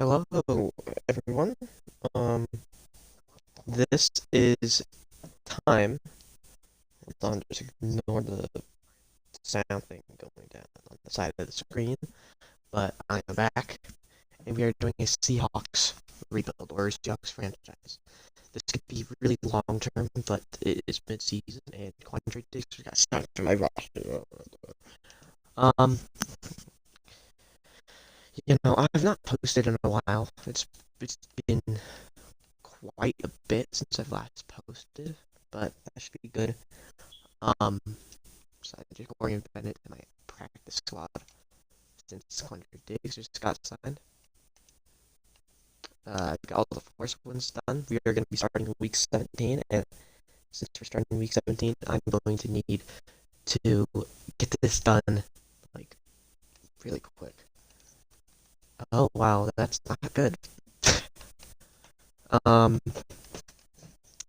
Hello, everyone. Um, this is time. Hold on, just ignore the sound thing going down on the side of the screen. But I am back, and we are doing a Seahawks rebuild or Seahawks franchise. This could be really long term, but it is mid-season, and Quandre Diggs got signed to my roster. Um, I've not posted in a while. It's been quite a bit since I've last posted, but that should be good. Signed Jacorian Bennett in my practice squad since Quandre Diggs just got signed. I got all the force ones done. We are going to be starting week 17, and since we're starting week 17, I'm going to need to get this done, like, really quick. Oh, wow, that's not good. um,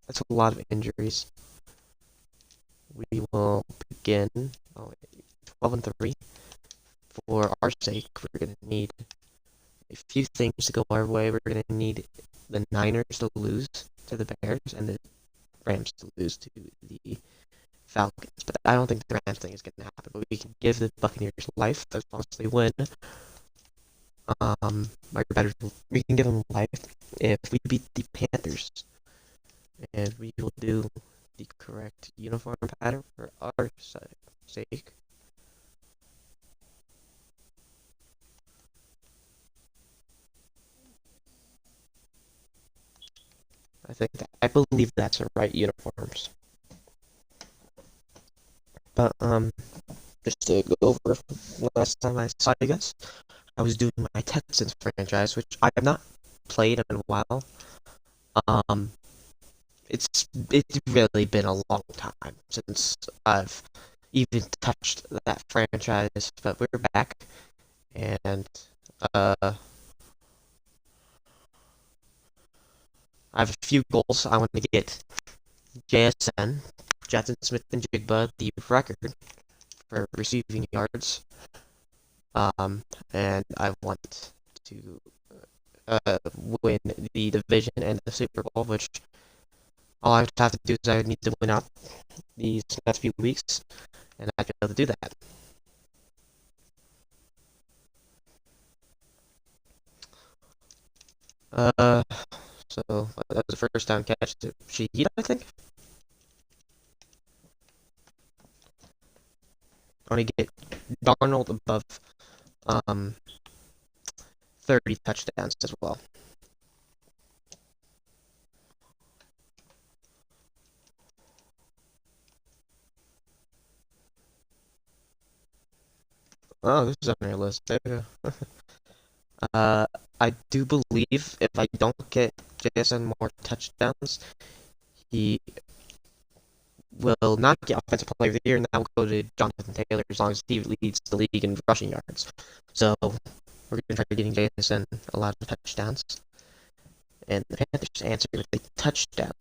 that's a lot of injuries. We will begin 12-3. For our sake, we're going to need a few things to go our way. We're going to need the Niners to lose to the Bears and the Rams to lose to the Falcons. But I don't think the Rams thing is going to happen. But we can give the Buccaneers life as long as they win. We can give them life if we beat the Panthers. And we will do the correct uniform pattern for our sake. I believe that's the right uniforms. But just to go over last time I saw you guys, I was doing my Texans franchise, which I have not played in a while. Um, it's really been a long time since I've even touched that franchise, but we're back, and I have a few goals. I want to get JSN, Jackson Smith and Jigba, the record for receiving yards. And I want to win the division and the Super Bowl, which all I would have to do is I would need to win out these next few weeks, and I'd be able to do that. Uh, so that was the first down catch to Shahid, I think. I want to get Darnold above um 30 touchdowns as well. Oh, this is on your list. There you go. I do believe if I don't get JSN more touchdowns, he will not get Offensive Player of the Year, and that will go to Jonathan Taylor as long as he leads the league in rushing yards. So we're going to try getting JSN a lot of touchdowns. And the Panthers answered with a touchdown.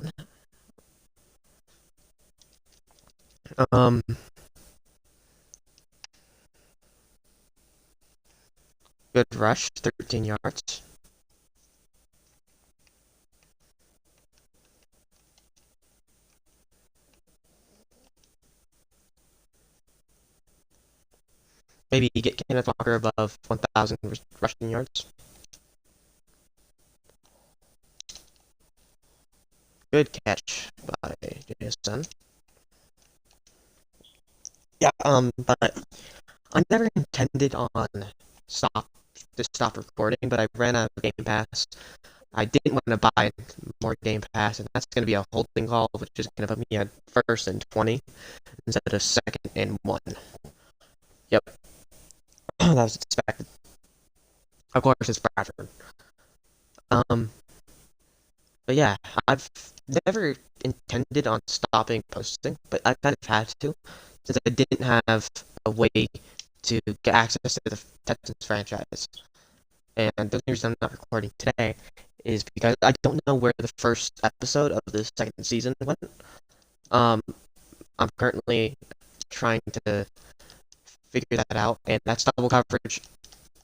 Good rush, 13 yards. Maybe get Kenneth Walker above 1,000 rushing yards. Good catch by JSN. Yeah, but I never intended on stop recording, but I ran out of Game Pass. I didn't want to buy more Game Pass, and that's going to be a holding call, which is going to put me at first and 20 instead of second and 1. Yep, that was expected. Of course, it's Bradford. But yeah, I've never intended on stopping posting, but I kind of had to, since I didn't have a way to get access to the Texans franchise. And the only reason I'm not recording today is because I don't know where the first episode of the second season went. I'm currently trying to figure that out, and that's double coverage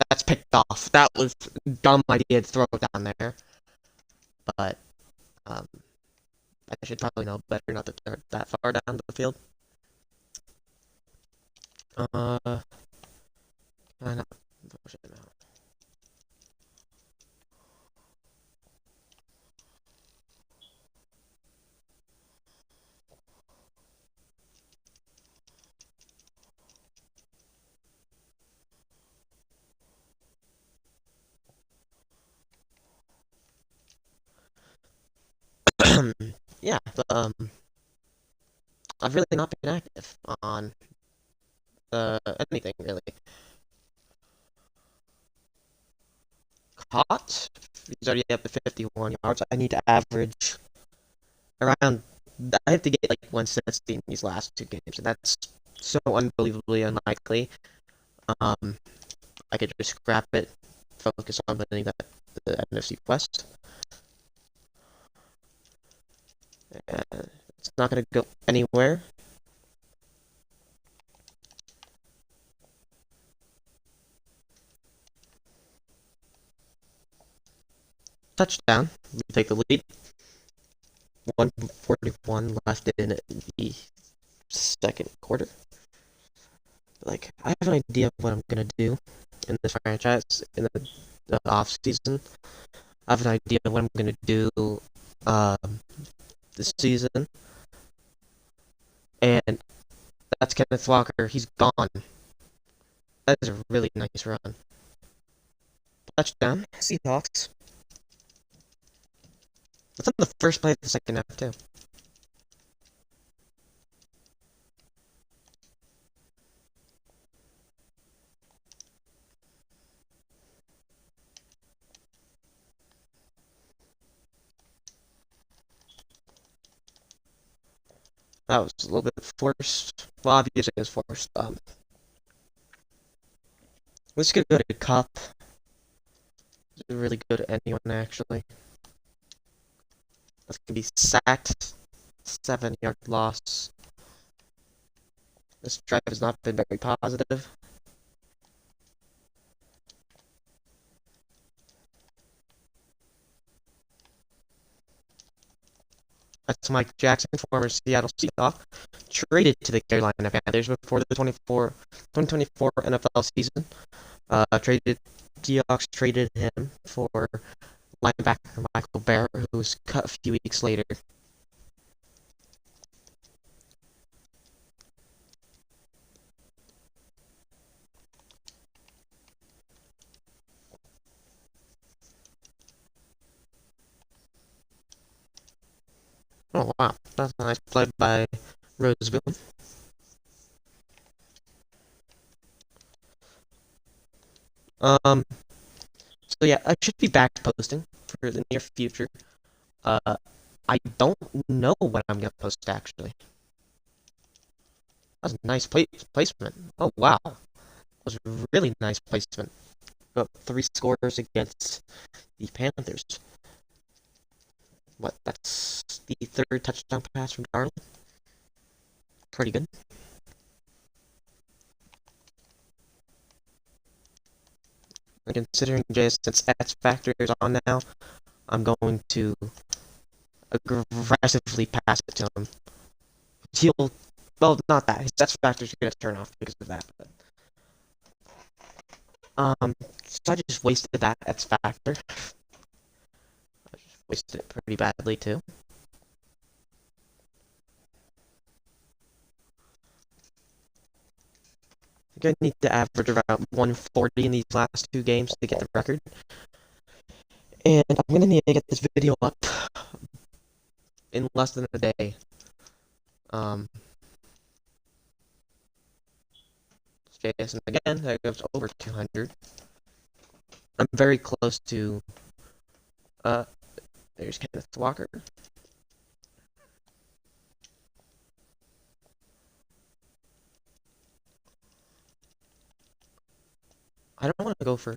That's picked off. That was a dumb idea to throw it down there. But, um, I should probably know better not to throw it that far down the field. Uh, kind of push it out. Yeah, but, I've really not been active on anything really. Caught? He's already up to 51 yards. I need to average around. I have to get like 160 in these last two games, and that's so unbelievably unlikely. Um, I could just scrap it, focus on winning the NFC West. And it's not gonna go anywhere. Touchdown. We take the lead. 141 left in the second quarter. Like, I have an idea of what I'm gonna do in this franchise in the off season. I have an idea of what I'm gonna do this season, and that's Kenneth Walker. He's gone. That is a really nice run. Touchdown, Seahawks. That's on the first play of the second half too. That was a little bit forced. Well, obviously it was forced. Let's get good at Cup. Really good at anyone actually. That's gonna be sacked. 7-yard loss. This drive has not been very positive. That's Mike Jackson, former Seattle Seahawk, traded to the Carolina Panthers before the 2024 NFL season. Seahawks traded him for linebacker Michael Barrett, who was cut a few weeks later. Oh wow, that's a nice play by Roseville. So yeah, I should be back posting for the near future. Uh, I don't know what I'm gonna post actually. That's a nice placement. Oh wow, that was a really nice placement. Got 3 scores against the Panthers. What? That's the third touchdown pass from Darnold. Pretty good. And considering Jason's X factor is on now, I'm going to aggressively pass it to him. He'll, well, not that. His X factor's gonna turn off because of that. But, so I just wasted that X factor. I just wasted it pretty badly too. I think I need to average around 140 in these last 2 games to get the record. And I'm gonna need to get this video up in less than a day. Jason again, that goes over 200. I'm very close to, there's Kenneth Walker. I don't want to go for a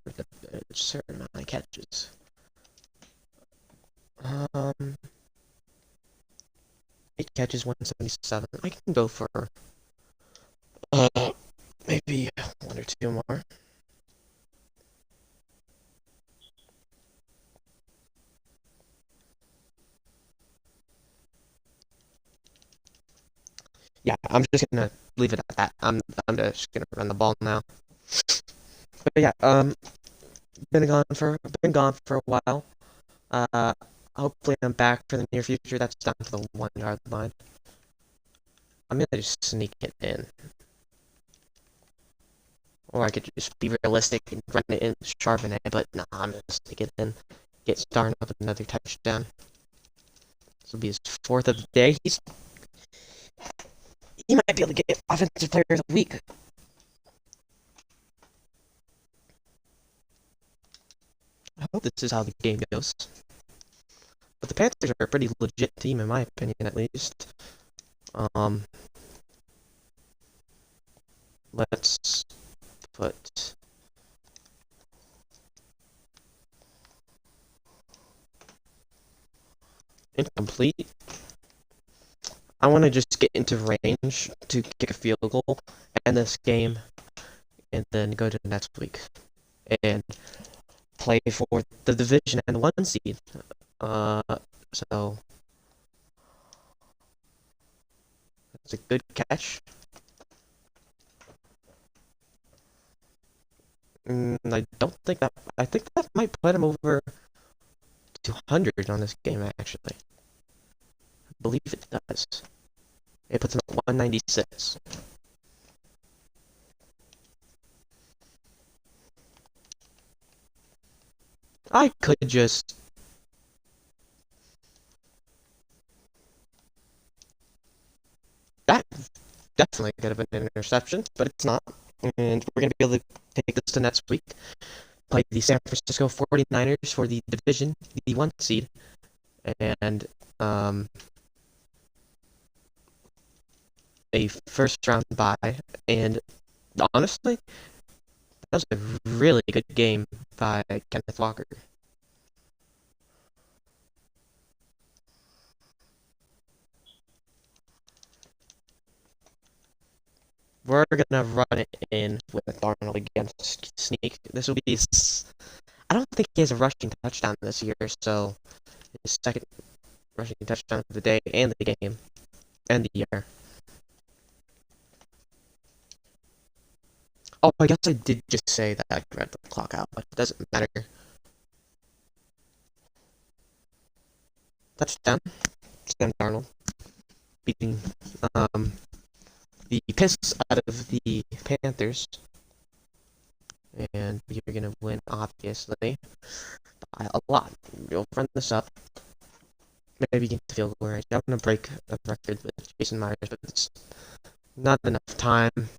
certain amount of catches. 8 catches, 177. I can go for, maybe 1 or 2 more. yeah, I'm just gonna leave it at that. I'm just gonna run the ball now. But yeah, been gone for a while. Uh, hopefully I'm back for the near future. That's down to the 1 yard line. I'm gonna just sneak it in, or I could just be realistic and run it in Charbonnet. But nah, I'm gonna sneak it in. Get Darnold up another touchdown. This will be his fourth of the day. He might be able to get Offensive Player of the Week. I hope this is how the game goes. But the Panthers are a pretty legit team, in my opinion, at least. Let's put incomplete. I want to just get into range to kick a field goal and this game, and then go to next week and play for the division and the 1 seed. So that's a good catch. I don't think that. I think that might put him over 200 on this game, actually. I believe it does. It puts him at 196. I could just... That definitely could have been an interception, but it's not. And we're going to be able to take this to next week. Play the San Francisco 49ers for the division, the 1 seed. And a first round bye. And honestly, that was a really good game by Kenneth Walker. We're gonna run it in with Darnold against Sneak. This will be I don't think he has a rushing touchdown this year, so his second rushing touchdown of the day and the game and the year. Oh, I guess I did just say that I read the clock out, but it doesn't matter. Touchdown. Sam Darnold beating the piss out of the Panthers. And you're gonna win, obviously, by a lot. You'll run this up. Maybe get the field goal range. I'm gonna break a record with Jason Myers, but it's not enough time.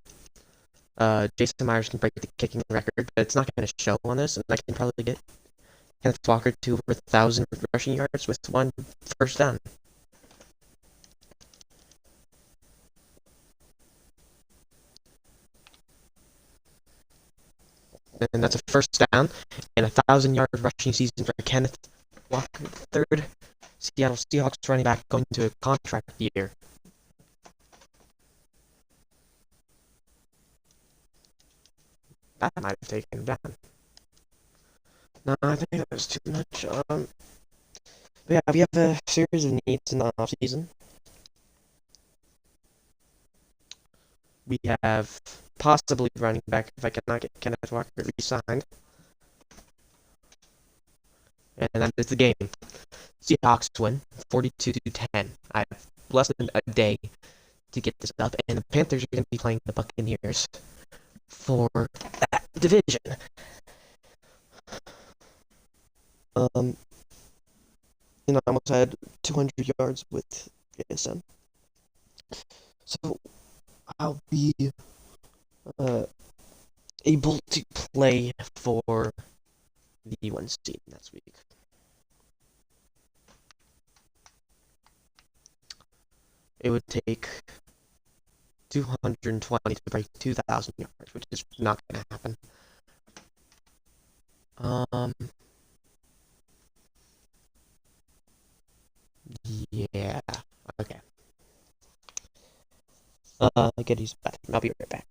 Jason Myers can break the kicking record, but it's not gonna show on this, and I can probably get Kenneth Walker to over 1,000 rushing yards with 1 first down. And that's a first down and 1,000-yard rushing season for Kenneth Walker, third Seattle Seahawks running back going to a contract year. That might have taken him down. No, I think that was too much. But yeah, we have a series of needs in the offseason. We have possibly running back if I cannot get Kenneth Walker re-signed. And that is the game. Seahawks win 42-10. I have less than a day to get this up, and the Panthers are going to be playing the Buccaneers for that division. I almost had 200 yards with ASM. So I'll be able to play for the 1 seed next week. It would take 220 to break 2,000 yards, which is not going to happen. Yeah. Okay. I gotta use the bathroom. I'll be right back.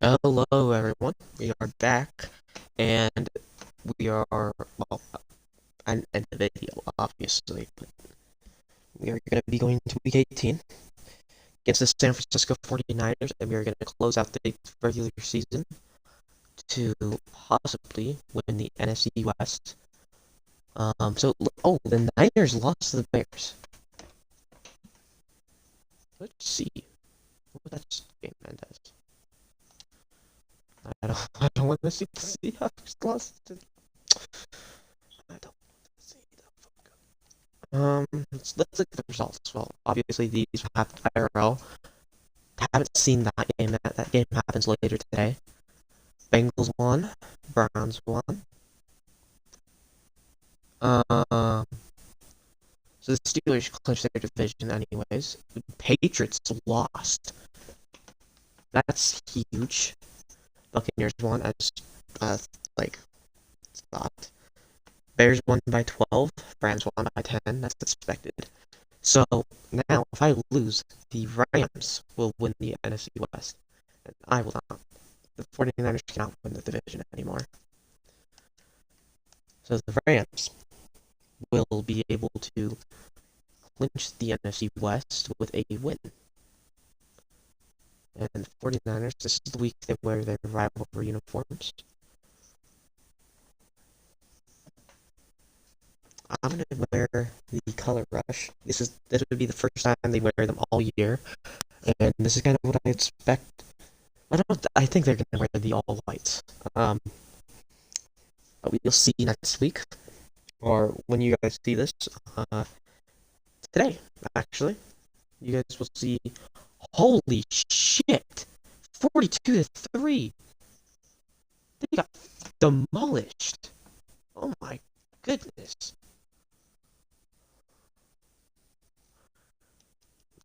Hello, everyone. We are back, and we are, well, end the video, obviously, but we are going to be going to Week 18 against the San Francisco 49ers, and we are going to close out the regular season to possibly win the NFC West. The Niners lost to the Bears. Let's see what that game end as. I don't want to see the Seahawks lost to. I don't want to see the let's look at the results. Well, obviously these happened IRL. Haven't seen that game. That game happens later today. Bengals won. Browns won. So the Steelers clinched their division anyways. The Patriots lost. That's huge. Buccaneers won as thought. Bears won by 12. Rams won by 10. That's expected. So now, if I lose, the Rams will win the NFC West, and I will not. The 49ers cannot win the division anymore. So the Rams will be able to clinch the NFC West with a win. And the 49ers, this is the week they wear their rivalry uniforms. I'm going to wear the Color Rush. This would be the first time they wear them all year. And this is kind of what I expect. I think they're going to wear the all whites. But we'll see next week. Or when you guys see this. Today, actually. You guys will see. Holy shit! 42-3. They got demolished. Oh my goodness.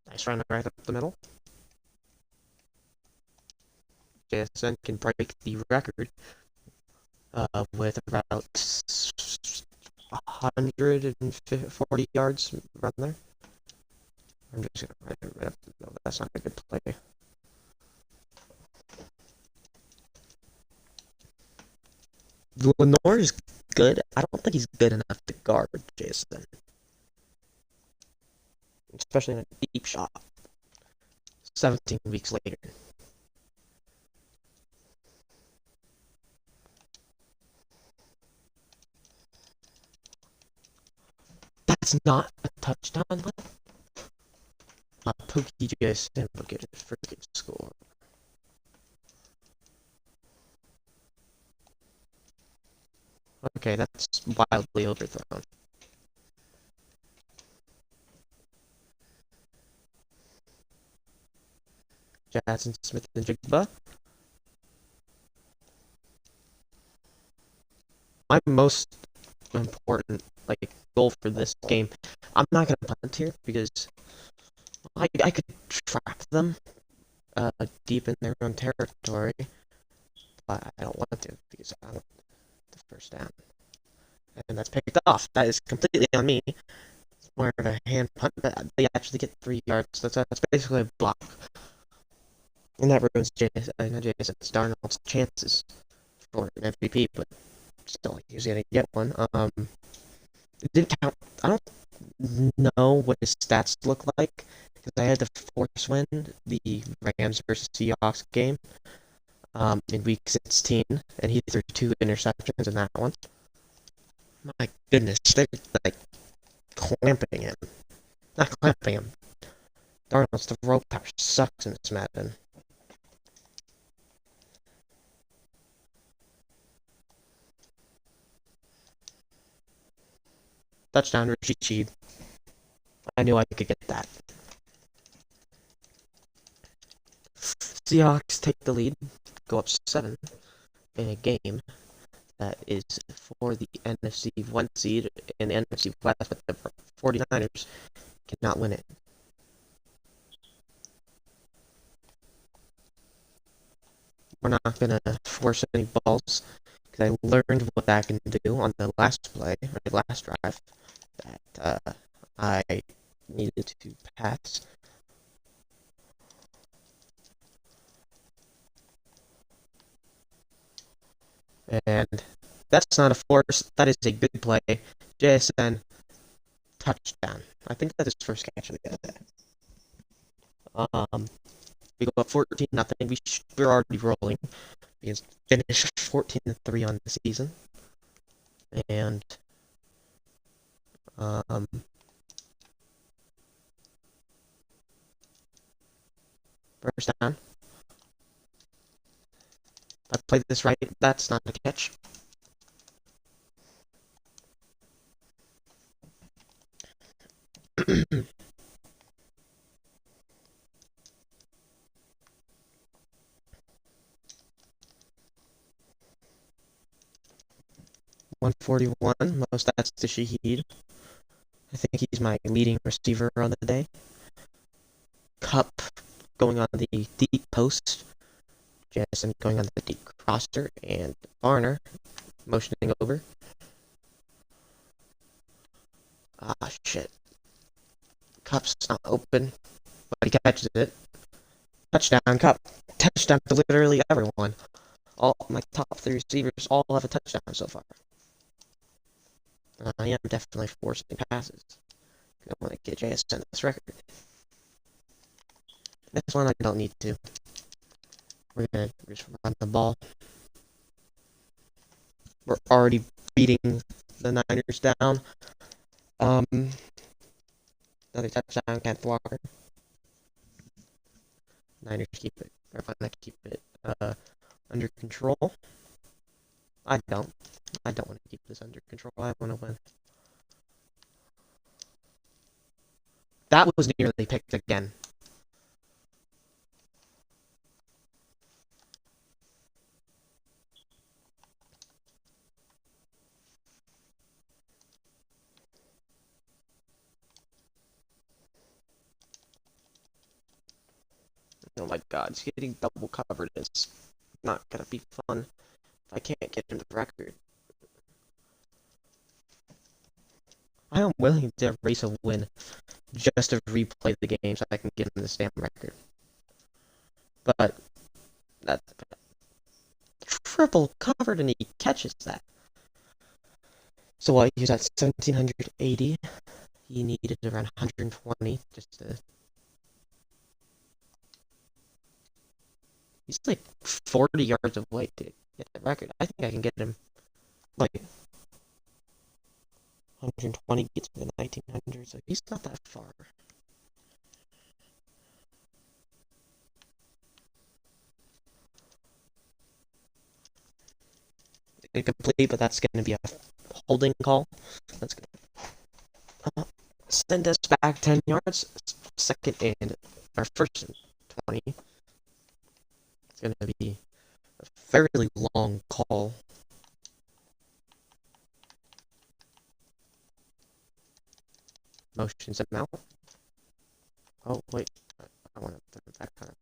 Nice run right up the middle. JSN can break the record with about 140 yards run there. I'm just gonna write it right up. No, that's not a good play. Lenore is good. I don't think he's good enough to guard Jason. Especially in a deep shot. 17 weeks later. That's not a touchdown. Pookie Jason will get a freaking score. Okay, that's wildly overthrown. Jackson Smith and Jigba. My most important goal for this game. I'm not gonna punt here because I could trap them deep in their own territory, but I don't want to because I want the first down. And that's picked off. That is completely on me. It's more of a hand punt, but they actually get 3 yards. That's basically a block. And that ruins Jason's Darnold's chances for an MVP, but still, he's gonna get one. It didn't count. I don't know what his stats look like because I had to force win the Rams versus Seahawks game in week 16, and he threw 2 interceptions in that one. My goodness, they're clamping him. Not clamping him. Darnold's throw power sucks in this Madden. Touchdown, Richie Cheed. I knew I could get that. Seahawks take the lead, go up 7 in a game that is for the NFC 1 seed in the NFC West, but the 49ers cannot win it. We're not going to force any balls because I learned what that can do on the last play, or the last drive, that I needed to pass. And That's not a force. That is a good play. JSN touchdown. I think that's his first catch of the day. We go up 14-0. We're already rolling. We finished 14-3 on the season. And first down. If I played this right, that's not a catch. $141, most that's to Shaheed. I think he's my leading receiver on the day. Cup going on the deep post. Jackson going on the deep crosser. And Varner motioning over. Ah, shit. Cup's not open, but he catches it. Touchdown, Cup. Touchdown to literally everyone. All my top 3 receivers all have a touchdown so far. I am definitely forcing passes. I don't want to get JSN this record. This one I don't need to. We're gonna just run the ball. We're already beating the Niners down. Another touchdown, Kenneth Walker. Niners keep it. Or gonna keep it under control. I don't want to keep this under control. I want to win. That was nearly picked again. Oh my god, getting double covered is not gonna be fun if I can't get him the record. I am willing to race a win just to replay the game so I can get him this damn record. But that's triple covered and he catches that. So what, he's at 1780. He needed around 120 just to... He's like 40 yards away to get the record. I think I can get him like 120 gets to the 1900, so he's not that far. Incomplete, but that's going to be a holding call. That's good. Send us back 10 yards. Second and our first and 20. It's going to be a fairly long call. Motions him out. Oh, wait. I want to put him back on it.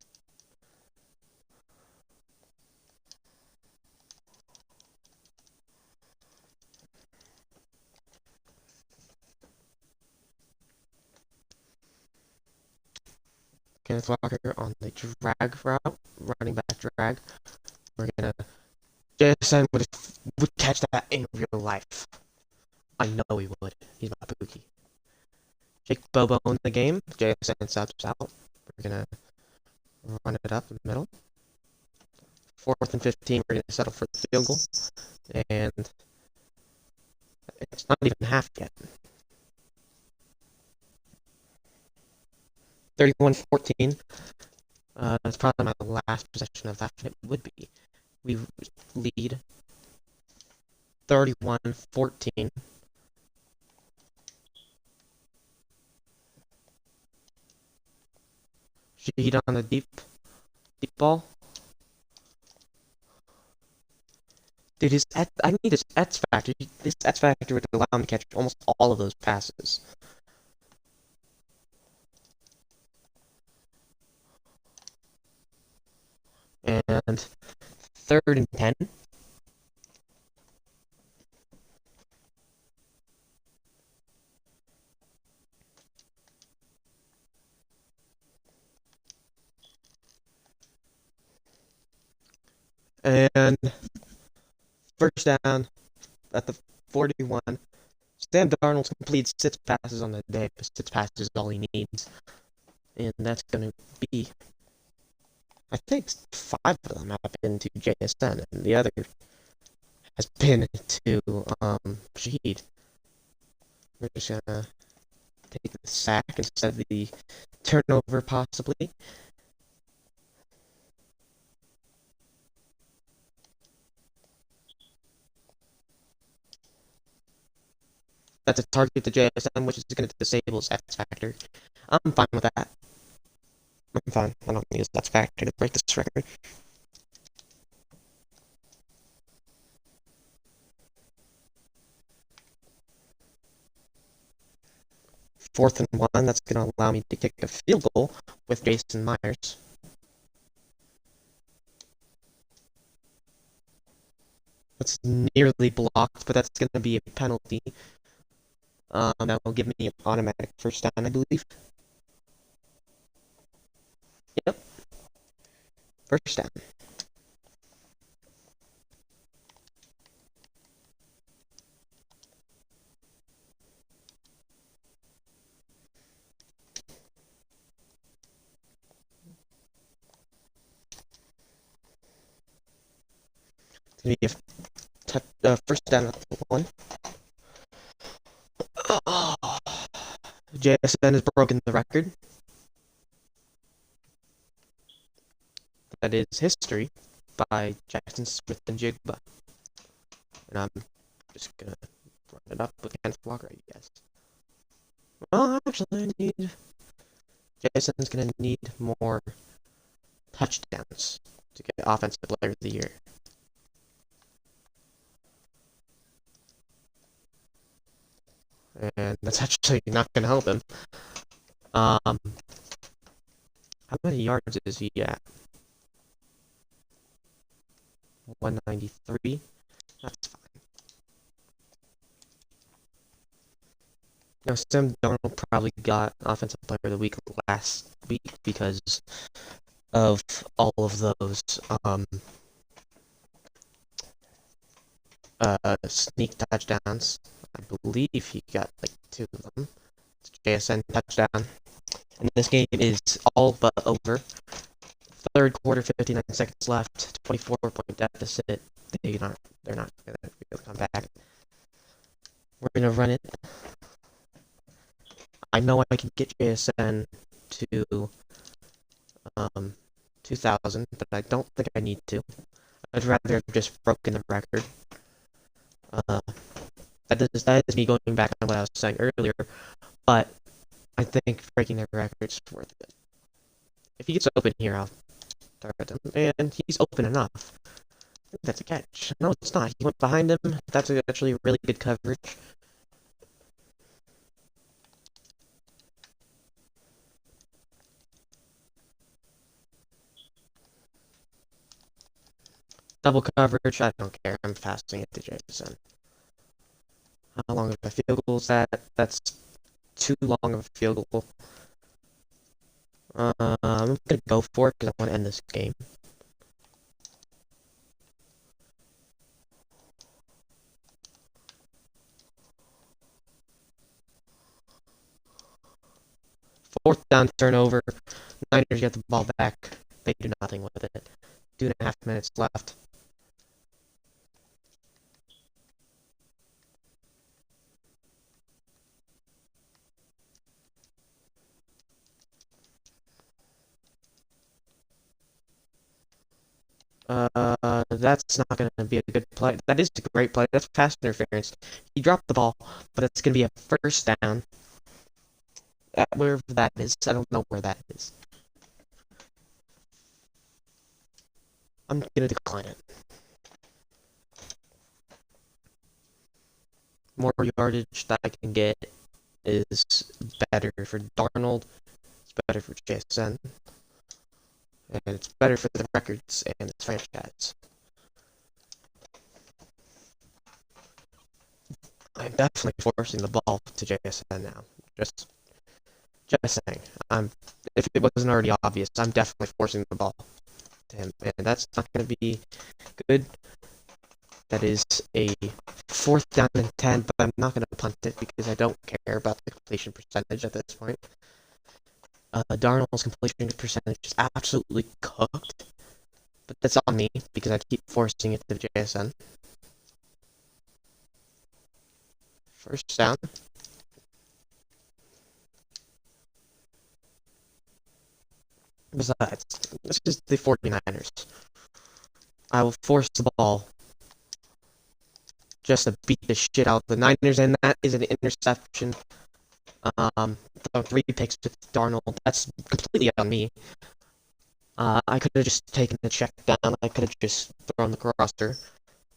Kenneth Walker on the drag route, running back drag. We're gonna... JSN would catch that in real life. I know he would. He's my Pookie. Jake Bobo in the game. JSN subs out. We're gonna run it up the middle. 4th and 15. We're gonna settle for the field goal. And it's not even half yet. 31-14. That's probably my last possession of that. It would be. We lead 31-14. Shaheed on the deep ball. Dude, I need his X factor. This X factor would allow him to catch almost all of those passes. And 3rd and 10. And first down, at the 41. Sam Darnold completes 6 passes on the day, but 6 passes is all he needs. And that's going to be, I think 5 of them have been to JSN, and the other has been to Shaheed. We're just going to take the sack instead of the turnover, possibly. That's a target to JSN, which is going to disable his X factor. I'm fine with that. I'm fine. I don't use X factor to break this record. Fourth and 1, that's going to allow me to kick a field goal with Jason Myers. That's nearly blocked, but that's going to be a penalty. That will give me an automatic first down, I believe. Yep. First down. It's going to be a first down at the 1. Oh. JSN has broken the record. That is history by Jackson Smith-Njigba. And I'm just gonna run it up with Kenneth Walker, I guess. Well, actually, Jason's gonna need more touchdowns to get Offensive Player of the Year. And that's actually not gonna help him. How many yards is he at? 193. That's fine. Now, Sam Darnold probably got Offensive Player of the Week last week because of all of those sneak touchdowns. I believe he got like 2 of them. It's JSN touchdown. And this game is all but over. Third quarter, 59 seconds left. 24-point deficit. They're not gonna be able to come back. We're gonna run it. I know I can get JSN to 2,000, but I don't think I need to. I'd rather have just broken the record. That is me going back on what I was saying earlier, but I think breaking the record's worth it. If he gets open here, I'll target him, and he's open enough. I think that's a catch. No, it's not. He went behind him. That's actually really good coverage. Double coverage, I don't care. I'm passing it to Jason. How long of a field goal is that? That's too long of a field goal. I'm gonna go for it because I want to end this game. Fourth down turnover. Niners get the ball back. They do nothing with it. 2.5 minutes left. That's not going to be a good play. That is a great play. That's pass interference. He dropped the ball, but it's going to be a first down. Wherever that is. I don't know where that is. I'm going to decline it. More yardage that I can get is better for Darnold. It's better for JSN. And it's better for the records and its franchise. I'm definitely forcing the ball to JSN now. Just saying. If it wasn't already obvious, I'm definitely forcing the ball to him. And that's not going to be good. That is a 4th down and 10, but I'm not going to punt it because I don't care about the completion percentage at this point. Darnold's completion percentage is absolutely cooked, but that's on me because I keep forcing it to JSN. First down. Besides, this is the 49ers. I will force the ball just to beat the shit out of the Niners, and that is an interception. So 3 picks with Darnold. That's completely on me. I could have just taken the check down. I could have just thrown the crosser,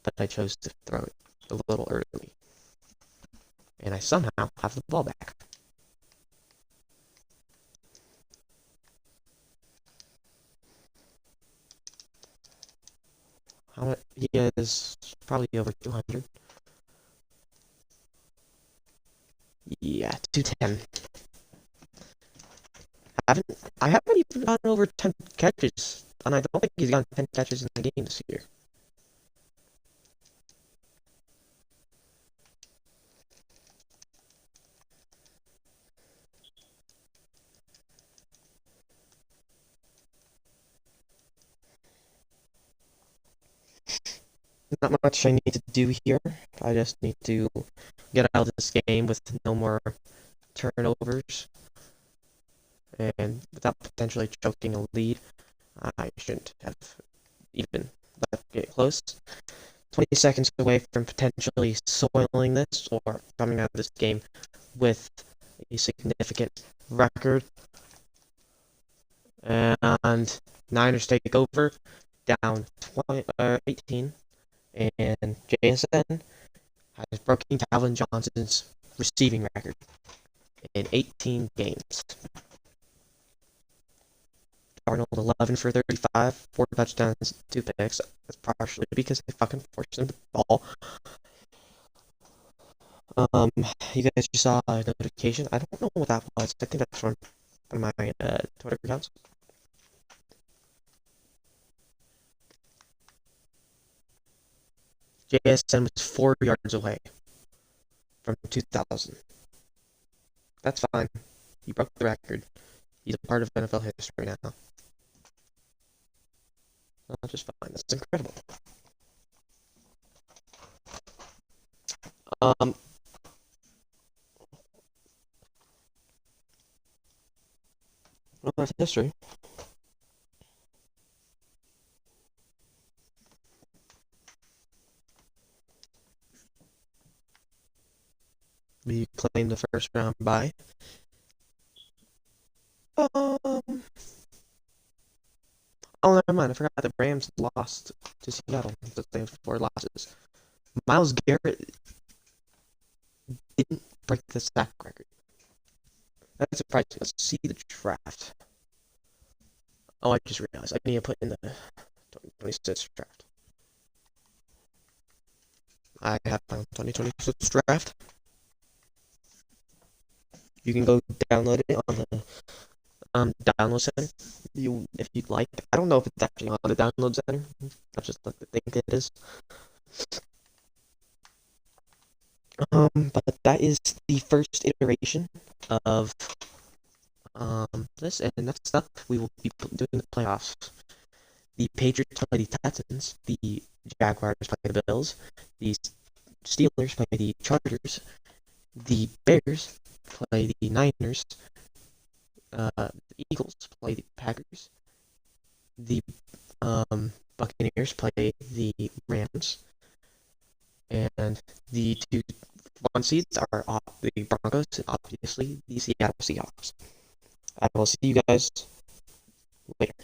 but I chose to throw it a little early. And I somehow have the ball back. How much? He is probably over 200. Yeah, 210. I haven't even gotten over 10 catches, and I don't think he's gotten 10 catches in the game this year. Not much I need to do here. I just need to get out of this game with no more turnovers. And without potentially choking a lead, I shouldn't have even let it get close. 20 seconds away from potentially soiling this or coming out of this game with a significant record. And Niners take over, down 18. And JSN has broken Calvin Johnson's receiving record in 18 games. Darnold 11 for 35, 4 touchdowns, 2 picks. That's partially because they fucking forced him the ball. You guys just saw a notification. I don't know what that was. I think that's from my Twitter accounts. JSN was 4 yards away from 2,000. That's fine. He broke the record. He's a part of NFL history now. That's just fine. That's incredible. Well, that's history. We claimed the first round bye. Oh, never mind. I forgot the Rams lost to Seattle. They have 4 losses. Myles Garrett didn't break the sack record. That's surprising. Let's see the draft. Oh, I just realized I need to put in the 2026 draft. I have my 2026 draft. You can go download it on the download center. If you'd like. I don't know if it's actually on the download center. I just like to think it is. But that is the first iteration of this, and next up we will be doing the playoffs. The Patriots play the Texans, the Jaguars play the Bills, the Steelers play the Chargers, the Bears play the Niners, the Eagles play the Packers, the Buccaneers play the Rams, and the 2 1 seeds are the Broncos and obviously the Seattle Seahawks. I will see you guys later.